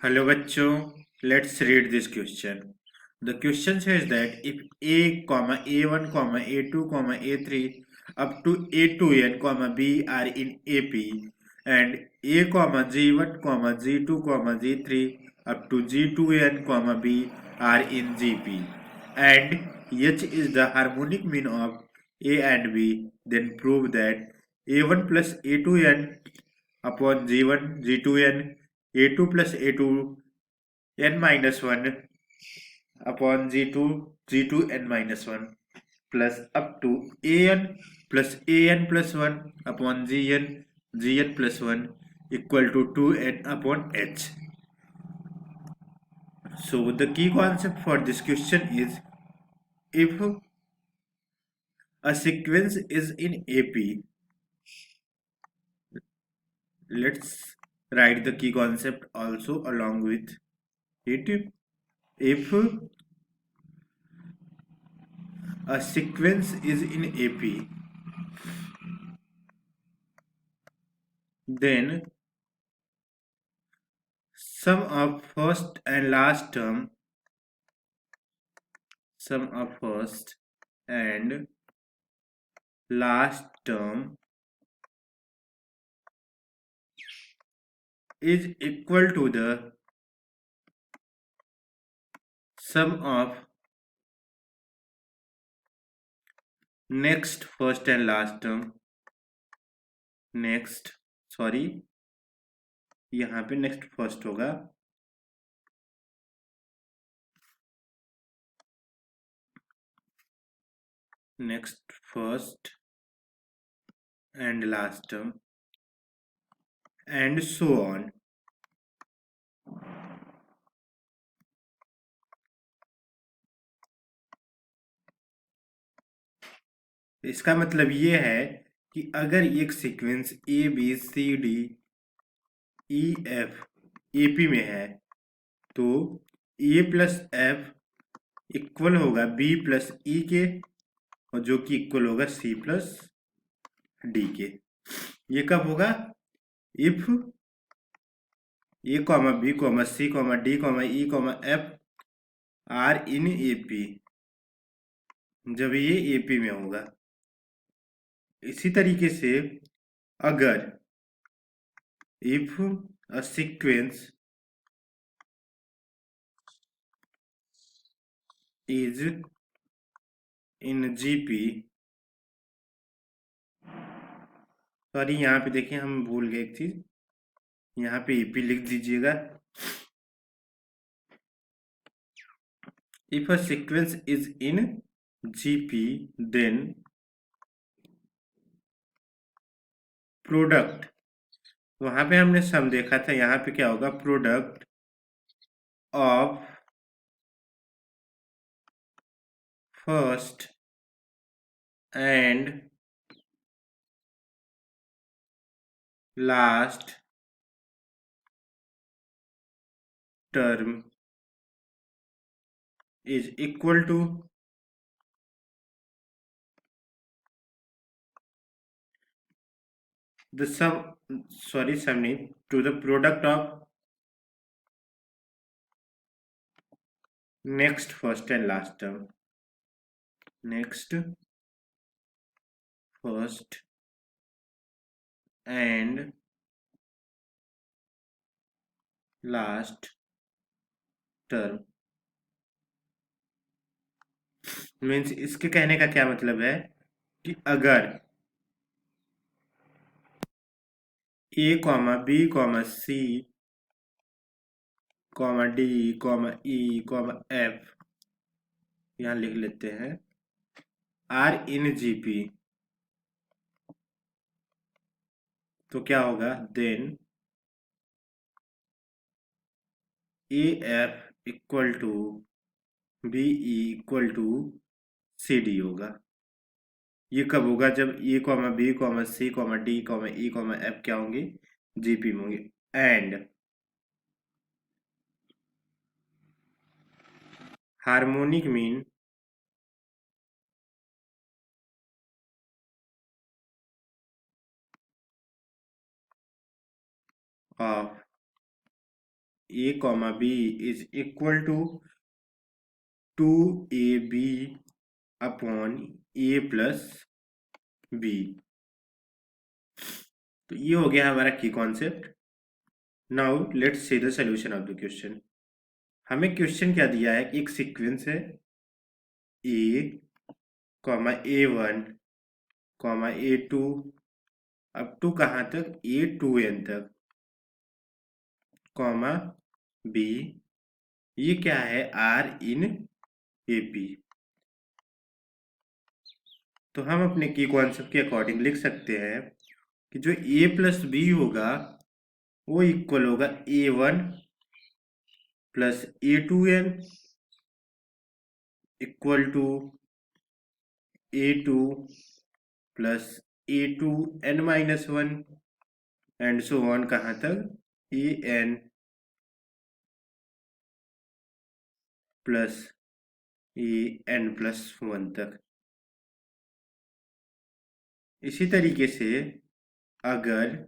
Hello बच्चों, let's read this question. The question says that if a comma a1 comma a2 comma a3 up to a2n comma b are in AP and a comma g1 comma g2 comma g3 up to g2n comma b are in GP and h is the harmonic mean of a and b, then prove that a1 plus a2n upon g1 g2n a2 plus a2 n minus 1 upon g2 n minus 1 plus up to an plus an plus 1 upon gn plus 1 equal to 2n upon h. So the key concept for this question is, if a sequence is in AP, let's write the key concept also along with it. If a sequence is in AP, then sum of first and last term, sum of first and last term is equal to the sum of next first and last term, next sorry यहाँ पे next first होगा, next first and last term and so on. इसका मतलब ये है कि अगर एक sequence A B C D E F AP में है तो ए प्लस एफ इक्वल होगा बी प्लस ई के, और जो कि इक्वल होगा सी प्लस डी के. ये कब होगा? If A comma B comma C comma D comma E comma F are in AP, जब ये एपी में होगा. इसी तरीके से अगर if a sequence is in GP, sorry यहाँ पे देखिए हम भूल गए एक चीज, यहाँ पे ईपी लिख दीजिएगा. If a sequence is in GP then product, वहां पे हमने सम देखा था, यहाँ पे क्या होगा? Product of first and last term is equal to the sum to the product of next first and last term, next first and last term. Means इसके कहने का क्या मतलब है कि अगर A comma B comma C comma D comma E comma F, यहाँ लिख लेते हैं, आर इन जीपी, तो क्या होगा? Then A F equal to B equal to C D होगा. ये कब होगा? जब A comma B comma C comma D comma E comma F क्या होंगे? जीपी में होंगे. And harmonic mean of A comma B is equal to 2ab upon A plus B. तो ये हो गया हमारा की concept. Now let's see the solution of the question. हमें क्वेश्चन क्या दिया है, एक सीक्वेंस है A comma A1 comma A2 up to कहाँ तक, A2n तक, कॉमा बी, ये क्या है, R इन AP। तो हम अपने की कॉन्सेप्ट के अकॉर्डिंग लिख सकते हैं कि जो A प्लस बी होगा वो इक्वल होगा A1 plus A2n equal to A2 plus A2n minus 1 and so on कहाँ तक AN प्लस AN प्लस 1 तक। इसी तरीके से अगर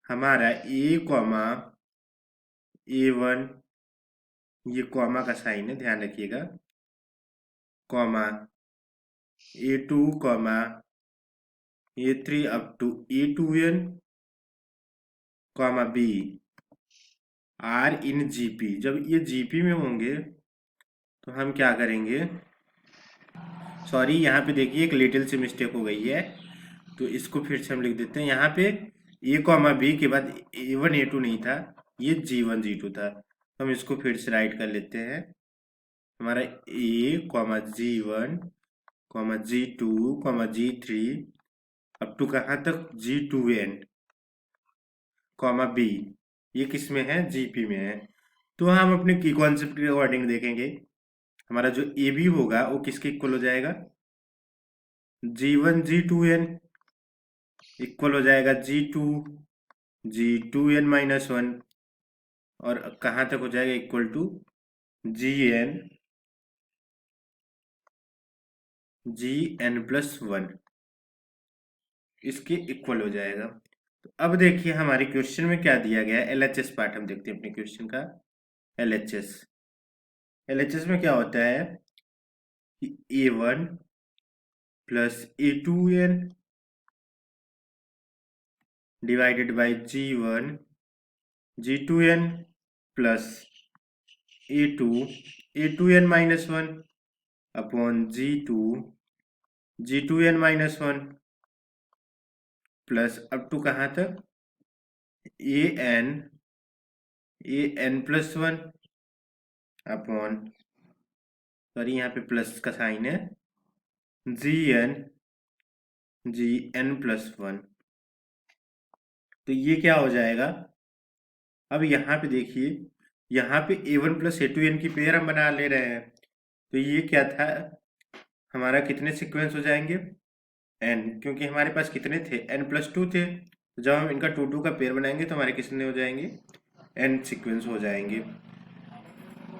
हमारा A कॉमा A1, ये कॉमा का साइन है ध्यान रखिएगा, comma A2 comma A3 up to A2n comma B are in GP. जब ये जीपी में होंगे तो हम क्या करेंगे, सॉरी यहाँ पे देखिए एक लिटिल सी मिस्टेक हो गई है, तो इसको फिर से हम लिख देते हैं। यहाँ पे ए कॉमा बी के बाद A1 A2 नहीं था, ये G1 G2 था। हम इसको फिर से राइट कर लेते हैं। हमारा A comma G1 comma G2 comma G3 up to कहाँ तक G2n कॉमा बी, ये किस में है, जीपी में है। तो हम अपने की कॉन्सेप्ट के अकॉर्डिंग देखेंगे हमारा जो ए बी होगा वो किसके इक्वल हो जाएगा, G1 G2n इक्वल हो जाएगा G2 माइनस 1 और कहाँ तक हो जाएगा, इक्वल टू Gn प्लस 1, इसके इक्वल हो जाएगा। तो अब देखिए हमारे क्वेश्चन में क्या दिया गया है, एलएचएस पार्ट हम देखते हैं अपने क्वेश्चन का। एलएचएस एलएचएस में क्या होता है कि A1 plus A2n divided by G1 G2n plus A2 minus 1 upon G2 minus 1 plus up to कहाँ तक an प्लस 1 अपॉन, सॉरी यहाँ पे प्लस का साइन है, Gn प्लस 1। तो ये क्या हो जाएगा, अब यहाँ पे देखिए, यहाँ पे A1 प्लस A2n की पेयर हम बना ले रहे हैं। तो ये क्या था, हमारा कितने सीक्वेंस हो जाएंगे, n, क्योंकि हमारे पास कितने थे, n प्लस 2 थे। तो जब हम इनका 2 का पेयर बनाएंगे तो हमारे कितने हो जाएंगे, n सीक्वेंस हो जाएंगे।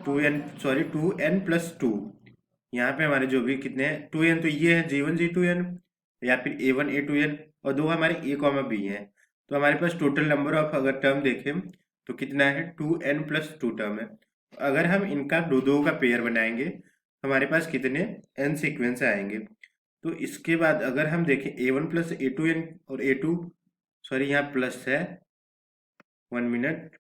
2n प्लस 2, यहाँ पे हमारे जो भी कितने हैं 2n, तो ये है G1 G2n या फिर A1 A2n, और दो हमारे A कॉमा B हैं। तो हमारे पास टोटल नंबर ऑफ अगर टर्म देखें तो कितना है, 2n प्लस 2 टर्म है। अगर हम इनका दो दो का पेयर बनाएंगे तो हमारे पास कितने n सीक्वेंस आएंगे। तो इसके बाद अगर हम देखें A1 प्लस A2n और A2, सॉरी यहाँ प्लस है, 1 minute,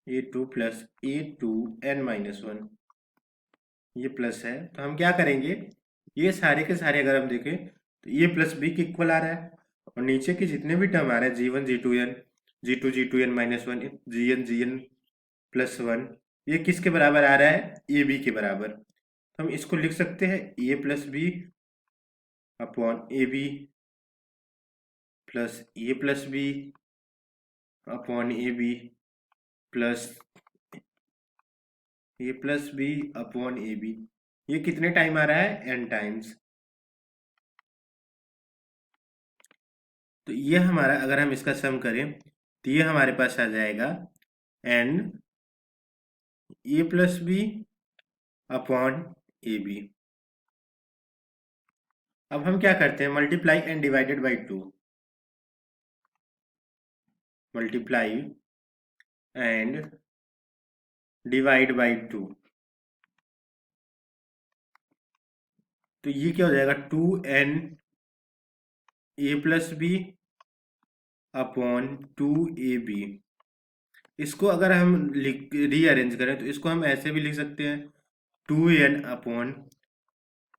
A2 plus A2n minus 1, ये प्लस है। तो हम क्या करेंगे, ये सारे के सारे अगर हम देखें तो ये प्लस बी के इक्वल आ रहा है, और नीचे के जितने भी टर्म आ रहे हैं G1 G2n minus 1, Gn plus 1, ये किसके बराबर आ रहा है, ए बी के बराबर। तो हम इसको लिख सकते हैं A plus B upon A B plus A plus B upon A B plus A plus B upon A B. ये कितने टाइम आ रहा है, n टाइम्स। तो ये हमारा, अगर हम इसका सम करें तो ये हमारे पास आ जाएगा n a plus B upon A b. अब हम क्या करते हैं, multiply and divided by 2, multiply and divide by 2, तो ये क्या हो जाएगा, 2n a plus B upon 2ab। इसको अगर हम रीअरेंज करें तो इसको हम ऐसे भी लिख सकते हैं, 2n अपॉन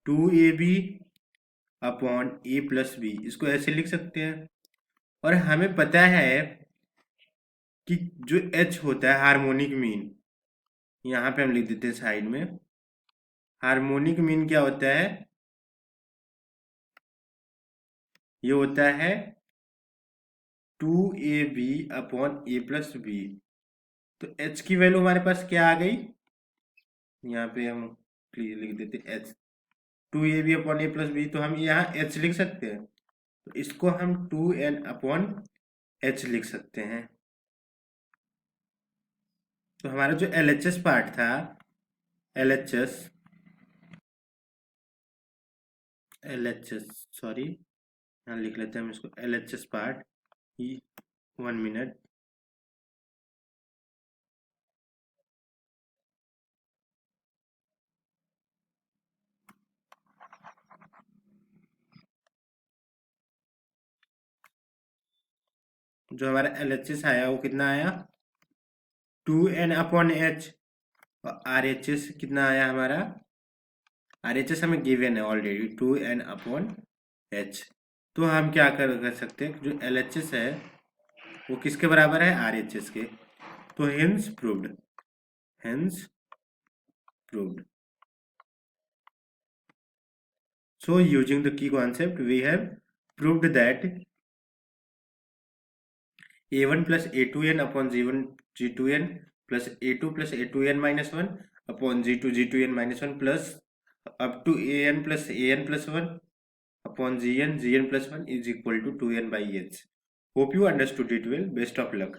2ab अपॉन a प्लस बी, इसको ऐसे लिख सकते हैं। और हमें पता है कि जो h होता है हार्मोनिक मीन, यहाँ पे हम लिख देते हैं साइड में, हार्मोनिक मीन क्या होता है, ये होता है 2ab अपॉन a प्लस बी। तो h की वैल्यू हमारे पास क्या आ गई, यहाँ पे हम लिख देते h, 2ab अपॉन a प्लस बी, तो हम यहाँ h लिख सकते हैं, तो इसको हम 2n अपॉन h लिख सकते हैं। तो हमारा जो LHS पार्ट था, LHS सॉरी, यहाँ लिख लेते हैं हम इसको LHS पार्ट, 1 मिनट। जो हमारा LHS आया वो कितना आया, 2n अपॉन h, और RHS कितना आया हमारा, RHS हमें गिवन है ऑलरेडी 2n अपॉन h। तो हम क्या कर सकते हैं, जो LHS है वो किसके बराबर है, RHS के। तो hence proved, hence proved. So using the key concept, we have proved that a1 plus a2n upon g1 g2n plus a2 plus a2n minus 1 upon g2 g2n minus 1 plus up to an plus 1 upon gn plus 1 is equal to 2n by h. Hope you understood it well. Best of luck.